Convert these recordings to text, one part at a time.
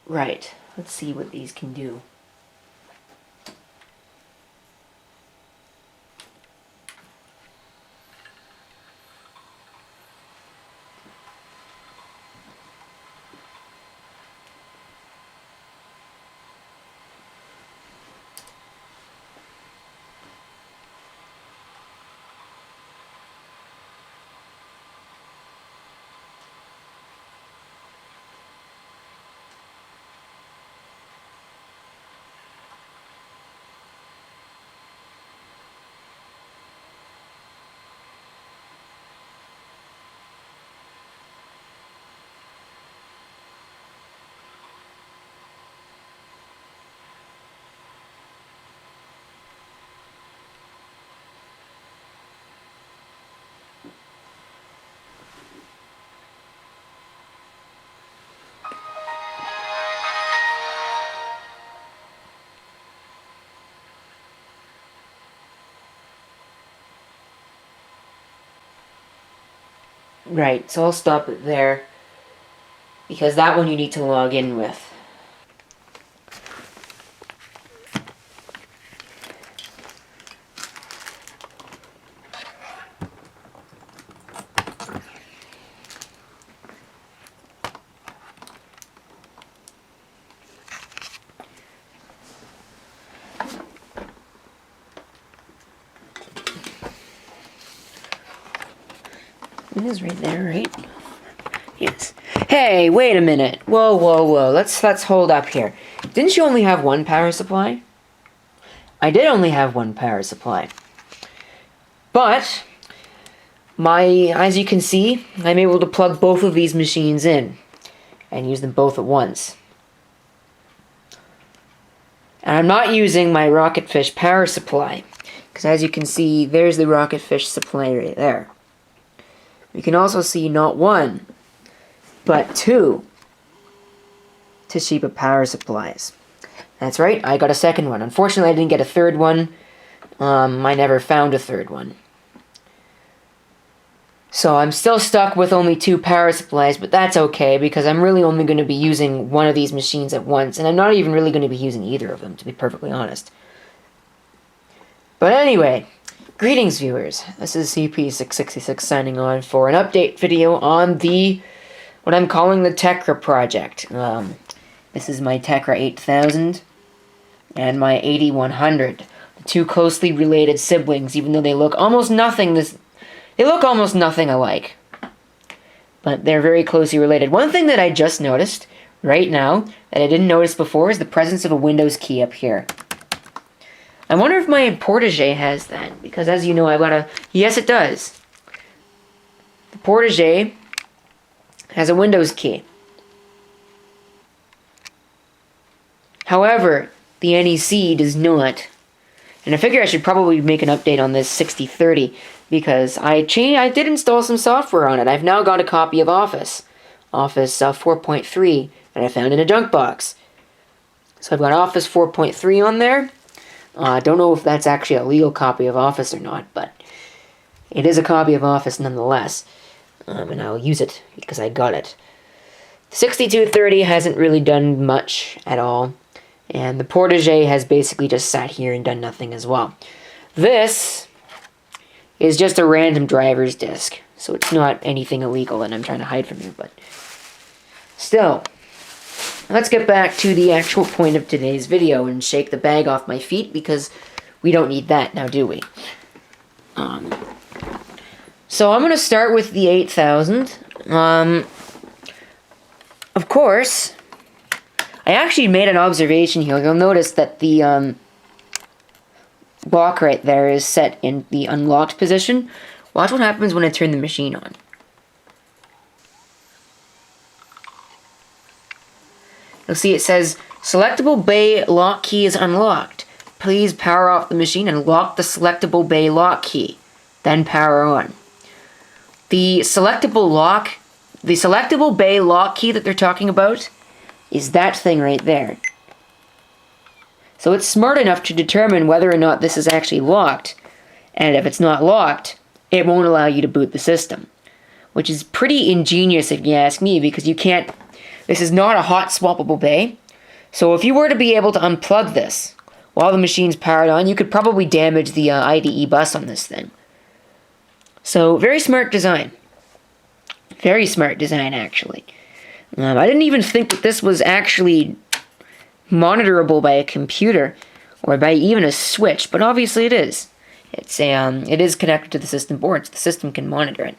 Right, let's see what these can do. Right, so I'll stop it there, because that one you need to log in with. It is right there, right? Yes. Hey, wait a minute. Whoa, whoa, whoa. Let's hold up here. Didn't you only have one power supply? I did only have one power supply. But as you can see, I'm able to plug both of these machines in and use them both at once. And I'm not using my Rocketfish power supply, because as you can see, there's the Rocketfish supply right there. We can also see not one, but two Toshiba power supplies. That's right, I got a second one. Unfortunately, I didn't get a third one. I never found a third one. So I'm still stuck with only two power supplies, but that's okay, because I'm really only going to be using one of these machines at once, and I'm not even really going to be using either of them, to be perfectly honest. But anyway, greetings viewers, this is CP666 signing on for an update video on what I'm calling the Tecra project. This is my Tecra 8000 and my 8100, the two closely related siblings, even though they look almost nothing alike. But they're very closely related. One thing that I just noticed right now that I didn't notice before is the presence of a Windows key up here. I wonder if my Portage has that, because as you know, I've got a... Yes, it does. The Portage has a Windows key. However, the NEC does not. And I figure I should probably make an update on this 6030, because I did install some software on it. I've now got a copy of Office 4.3, that I found in a junk box. So I've got Office 4.3 on there. I don't know if that's actually a legal copy of Office or not, but it is a copy of Office nonetheless. And I'll use it because I got it. 6230 hasn't really done much at all. And the Portage has basically just sat here and done nothing as well. This is just a random driver's disk, so it's not anything illegal that I'm trying to hide from you, but still. Let's get back to the actual point of today's video and shake the bag off my feet, because we don't need that now, do we? So I'm going to start with the 8000. Of course, I actually made an observation here. You'll notice that the lock right there is set in the unlocked position. Watch what happens when I turn the machine on. You'll see it says, selectable bay lock key is unlocked. Please power off the machine and lock the selectable bay lock key. Then power on. The selectable bay lock key that they're talking about is that thing right there. So it's smart enough to determine whether or not this is actually locked. And if it's not locked, it won't allow you to boot the system. Which is pretty ingenious if you ask me, because you can't This is not a hot swappable bay. So if you were to be able to unplug this while the machine's powered on, you could probably damage the IDE bus on this thing. So very smart design. Very smart design, actually. I didn't even think that this was actually monitorable by a computer or by even a switch, but obviously it is. It is connected to the system board, so the system can monitor it.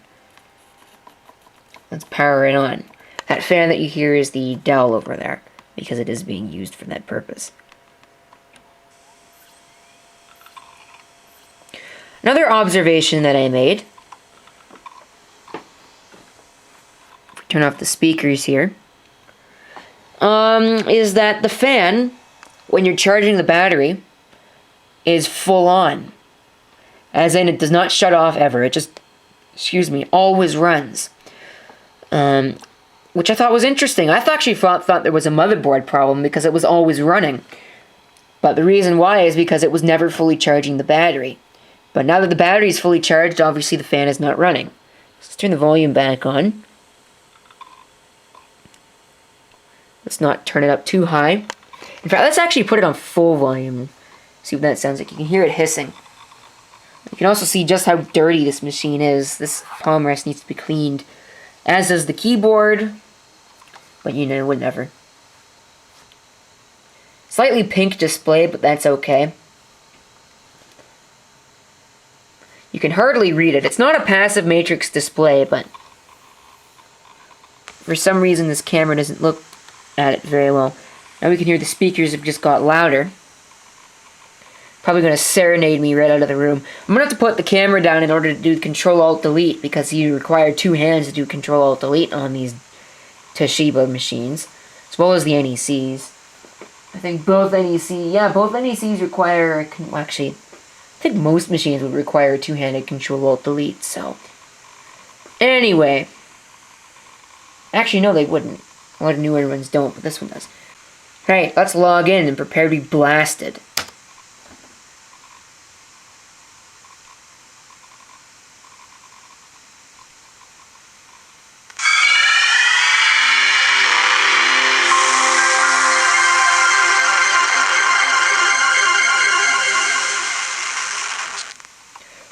Let's power it on. That fan that you hear is the dowel over there, because it is being used for that purpose. Another observation that I made, turn off the speakers here, is that the fan, when you're charging the battery, is full on. As in, it does not shut off ever. It just, always runs. Which I thought was interesting. I actually thought there was a motherboard problem because it was always running. But the reason why is because it was never fully charging the battery. But now that the battery is fully charged, obviously the fan is not running. Let's turn the volume back on. Let's not turn it up too high. In fact, let's actually put it on full volume. See what that sounds like. You can hear it hissing. You can also see just how dirty this machine is. This palm rest needs to be cleaned. As does the keyboard. But you know, whatever. Slightly pink display, but that's okay. You can hardly read it. It's not a passive matrix display, but for some reason this camera doesn't look at it very well. Now we can hear the speakers have just got louder. Probably going to serenade me right out of the room. I'm going to have to put the camera down in order to do Control-Alt-Delete, because you require two hands to do Control-Alt-Delete on these Toshiba machines, as well as the NECs. I think both NECs require, well, actually, I think most machines would require two-handed Control-Alt-Delete, so. Anyway. Actually, no, they wouldn't. A lot of newer ones don't, but this one does. Alright, let's log in and prepare to be blasted.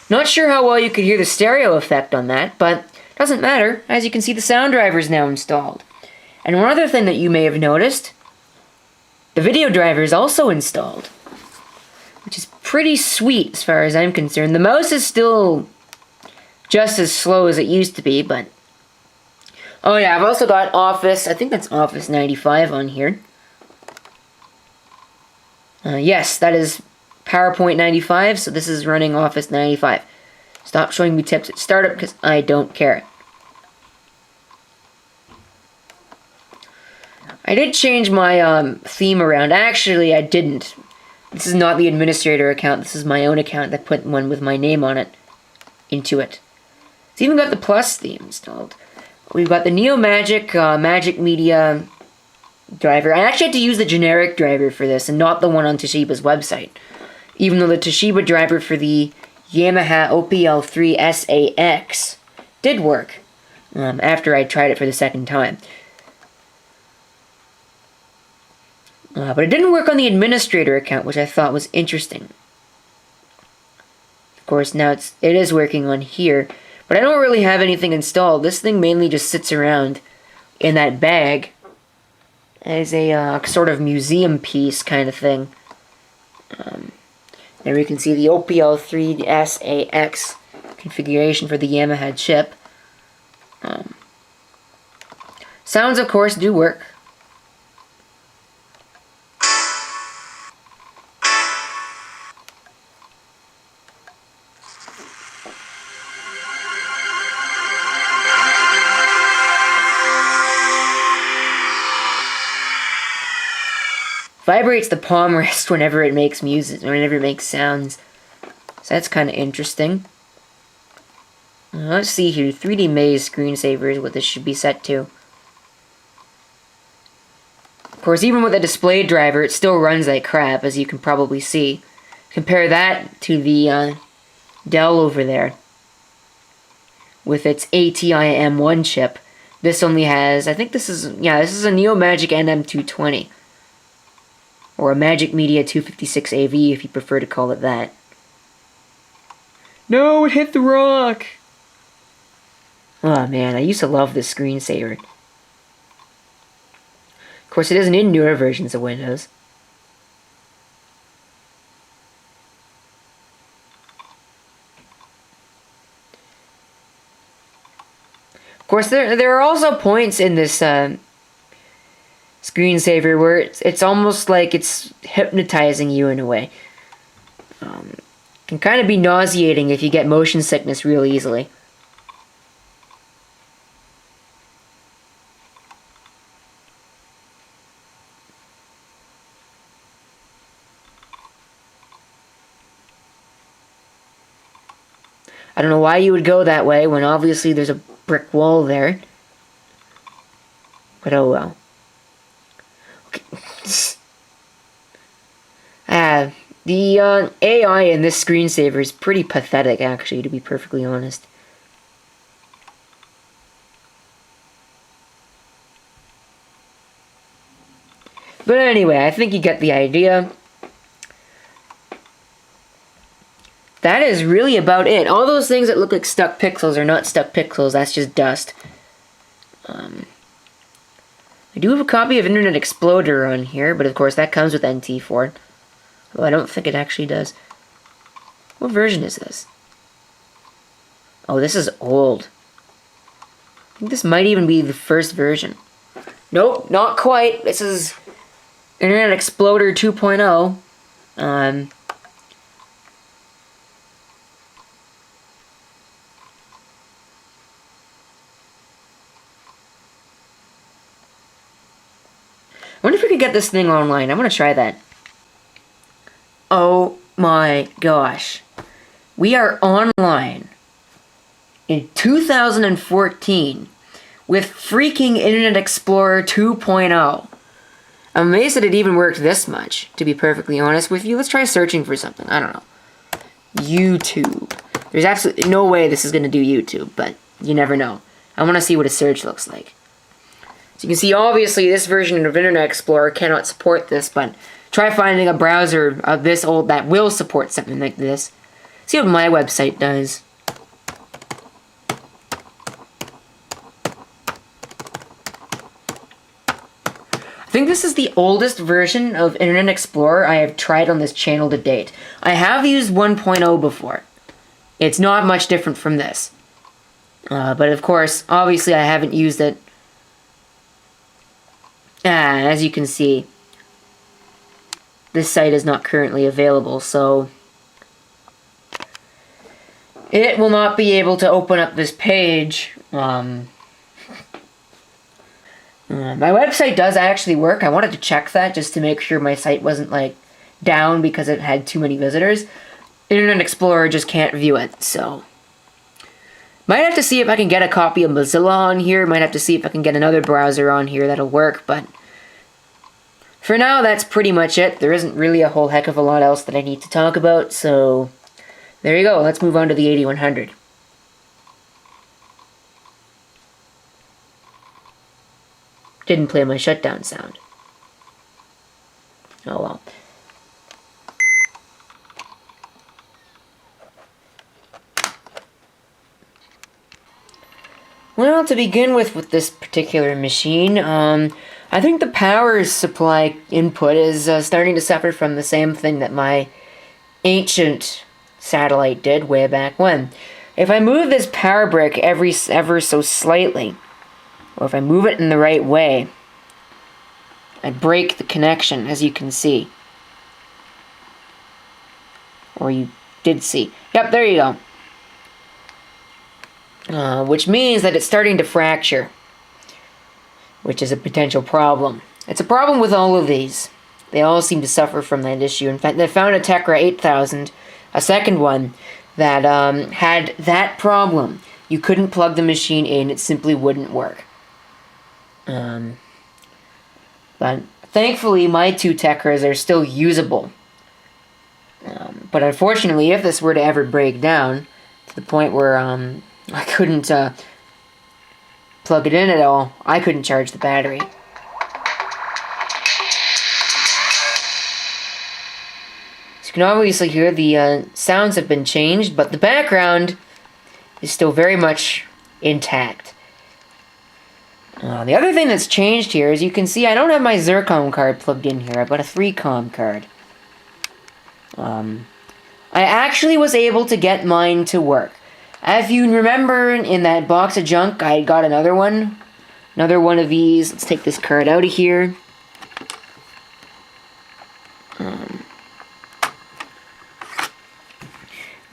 Not sure how well you could hear the stereo effect on that, but doesn't matter, as you can see the sound driver is now installed. And one other thing that you may have noticed, the video driver is also installed, which is pretty sweet as far as I'm concerned. The mouse is still just as slow as it used to be, but oh yeah, I've also got Office, I think that's Office 95 on here. Yes, that is PowerPoint 95, so this is running Office 95. Stop showing me tips at startup because I don't care. I did change my theme around. Actually, I didn't. This is not the administrator account. This is my own account that put one with my name on it into it. It's even got the Plus theme installed. We've got the Neo Magic Magic Media driver. I actually had to use the generic driver for this and not the one on Toshiba's website. Even though the Toshiba driver for the Yamaha OPL3 SAX did work after I tried it for the second time. But it didn't work on the administrator account, which I thought was interesting. Of course, now it is working on here, but I don't really have anything installed. This thing mainly just sits around in that bag as a sort of museum piece kind of thing. There we can see the OPL3 SAX configuration for the Yamaha chip. Sounds, of course, do work. Vibrates the palm rest whenever it makes music, whenever it makes sounds. So that's kind of interesting. Let's see here. 3D Maze screensaver is what this should be set to. Of course, even with a display driver, it still runs like crap, as you can probably see. Compare that to the Dell over there with its ATI M1 chip. This only has, I think this is a Neo Magic NM220. Or a Magic Media 256 AV if you prefer to call it that. No, it hit the rock! Oh man, I used to love this screensaver. Of course, it isn't in newer versions of Windows. Of course, there are also points in this screensaver where it's almost like it's hypnotizing you in a way. Can kind of be nauseating if you get motion sickness real easily. I don't know why you would go that way when obviously there's a brick wall there. But oh well. Okay. The AI in this screensaver is pretty pathetic, actually, to be perfectly honest. But anyway, I think you get the idea. That is really about it. All those things that look like stuck pixels are not stuck pixels, that's just dust. I do have a copy of Internet Explorer on here, but of course that comes with NT4. Well, I don't think it actually does. What version is this? Oh, this is old. I think this might even be the first version. Nope, not quite. This is Internet Explorer 2.0. I wonder if we could get this thing online. I want to try that. Oh my gosh. We are online in 2014 with freaking Internet Explorer 2.0. I'm amazed that it even worked this much, to be perfectly honest with you. Let's try searching for something. I don't know. YouTube. There's absolutely no way this is going to do YouTube, but you never know. I want to see what a search looks like. So you can see, obviously, this version of Internet Explorer cannot support this, but try finding a browser of this old that will support something like this. See what my website does. I think this is the oldest version of Internet Explorer I have tried on this channel to date. I have used 1.0 before. It's not much different from this. But of course, obviously I haven't used it. As you can see, this site is not currently available, so it will not be able to open up this page. My website does actually work. I wanted to check that just to make sure my site wasn't like down because it had too many visitors. Internet Explorer just can't view it, so might have to see if I can get a copy of Mozilla on here. Might have to see if I can get another browser on here that'll work, but for now, that's pretty much it. There isn't really a whole heck of a lot else that I need to talk about, so there you go. Let's move on to the 8100. Didn't play my shutdown sound. Oh well. Well, to begin with this particular machine, I think the power supply input is starting to suffer from the same thing that my ancient satellite did way back when. If I move this power brick ever so slightly, or if I move it in the right way, I break the connection, as you can see. Or you did see. Yep, there you go. Which means that it's starting to fracture, which is a potential problem. It's a problem with all of these. They all seem to suffer from that issue. In fact, they found a Tecra 8000, a second one, that had that problem. You couldn't plug the machine in, it simply wouldn't work. But thankfully, my two Tecras are still usable. But unfortunately, if this were to ever break down, to the point where I couldn't play plug it in at all, I couldn't charge the battery. So you can obviously hear the sounds have been changed, but the background is still very much intact. The other thing that's changed here is you can see I don't have my Zircon card plugged in here. I've got a 3Com card. I actually was able to get mine to work. If you remember in that box of junk, I got another one. Another one of these. Let's take this card out of here.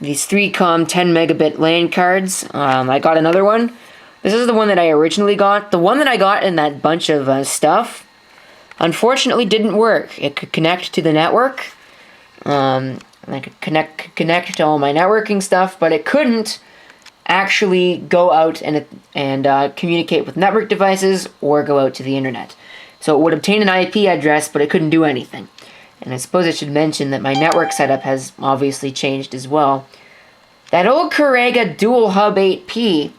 These 3Com 10 megabit LAN cards. I got another one. This is the one that I originally got. The one that I got in that bunch of stuff, unfortunately, didn't work. It could connect to the network. I could connect to all my networking stuff, but it couldn't actually go out and communicate with network devices or go out to the internet. So it would obtain an IP address, but it couldn't do anything. And I suppose I should mention that my network setup has obviously changed as well. That old Corega Dual Hub 8P,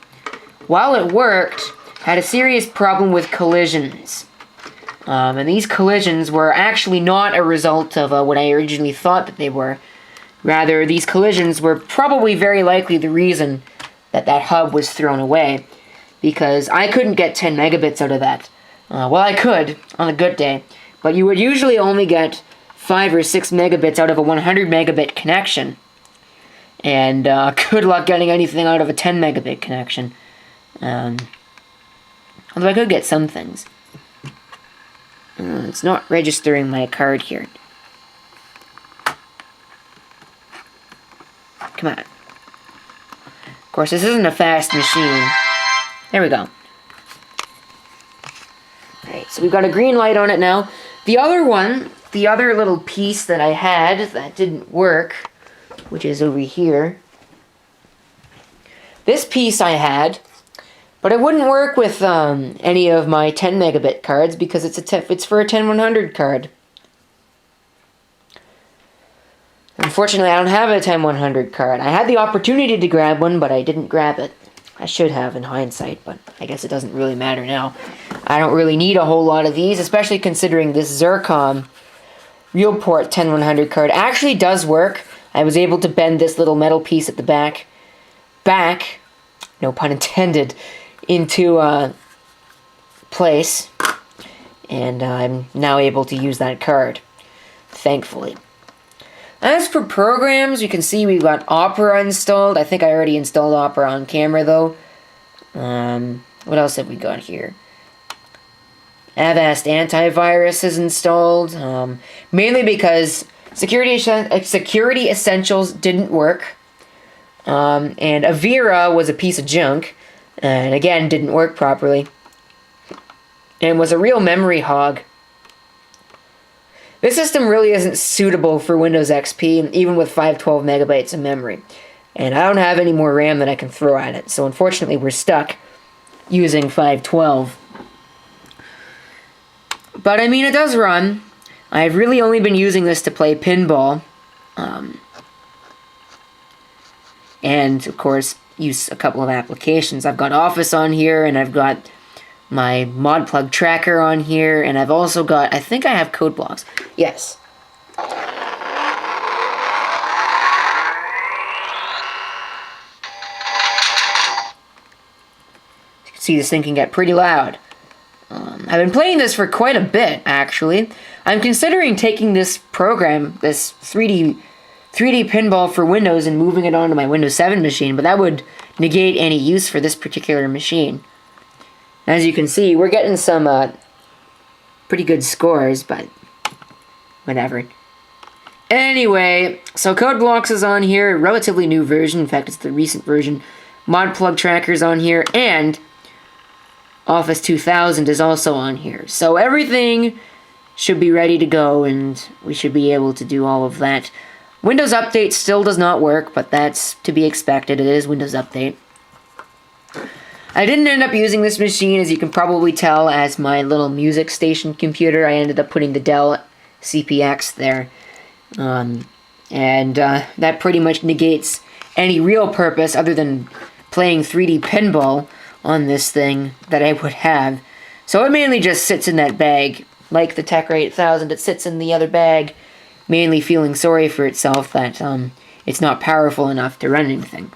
while it worked, had a serious problem with collisions. And these collisions were actually not a result of what I originally thought that they were. Rather, these collisions were probably very likely the reason that that hub was thrown away, because I couldn't get 10 megabits out of that. Well, I could, on a good day, but you would usually only get 5 or 6 megabits out of a 100 megabit connection. And good luck getting anything out of a 10 megabit connection. Although I could get some things. It's not registering my card here. Come on. Of course, this isn't a fast machine. There we go. Alright, so we've got a green light on it now. The other one, the other little piece that I had that didn't work, which is over here. This piece I had, but it wouldn't work with any of my 10 megabit cards because it's for a 10100 card. Unfortunately, I don't have a 10100 card. I had the opportunity to grab one, but I didn't grab it. I should have in hindsight, but I guess it doesn't really matter now. I don't really need a whole lot of these, especially considering this Zircon RealPort 10100 card actually does work. I was able to bend this little metal piece at the back, no pun intended, into place, and I'm now able to use that card, thankfully. As for programs, you can see we've got Opera installed. I think I already installed Opera on camera, though. What else have we got here? Avast Antivirus is installed, mainly because Security Essentials didn't work, and Avira was a piece of junk, and again, didn't work properly, and was a real memory hog. This system really isn't suitable for Windows XP, even with 512 megabytes of memory. And I don't have any more RAM that I can throw at it, so unfortunately we're stuck using 512. But I mean, it does run. I've really only been using this to play pinball. And, of course, use a couple of applications. I've got Office on here, and I've got my ModPlug tracker on here, and I've also got, I think I have code blocks. Yes. You can see this thing can get pretty loud. I've been playing this for quite a bit, actually. I'm considering taking this program, this 3D pinball for Windows, and moving it onto my Windows 7 machine, but that would negate any use for this particular machine. As you can see, we're getting some pretty good scores, but whatever. Anyway, so Code Blocks is on here, relatively new version. In fact, it's the recent version. ModPlug Tracker's on here, and Office 2000 is also on here. So everything should be ready to go, and we should be able to do all of that. Windows Update still does not work, but that's to be expected. It is Windows Update. I didn't end up using this machine, as you can probably tell, as my little music station computer. I ended up putting the Dell CPX there. That pretty much negates any real purpose other than playing 3D pinball on this thing that I would have. So it mainly just sits in that bag. Like the Tecra 8000, it sits in the other bag, mainly feeling sorry for itself that it's not powerful enough to run anything.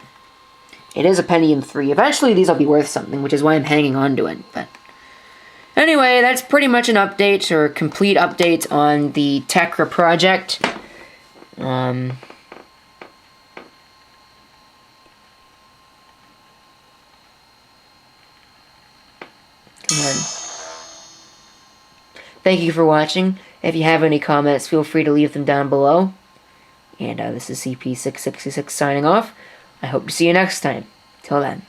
It is a Pentium 3. Eventually these will be worth something, which is why I'm hanging on to it. But anyway, that's pretty much an update, or a complete update on the Tecra project. Come on. Thank you for watching. If you have any comments, feel free to leave them down below. And this is CP666 signing off. I hope to see you next time. Till then.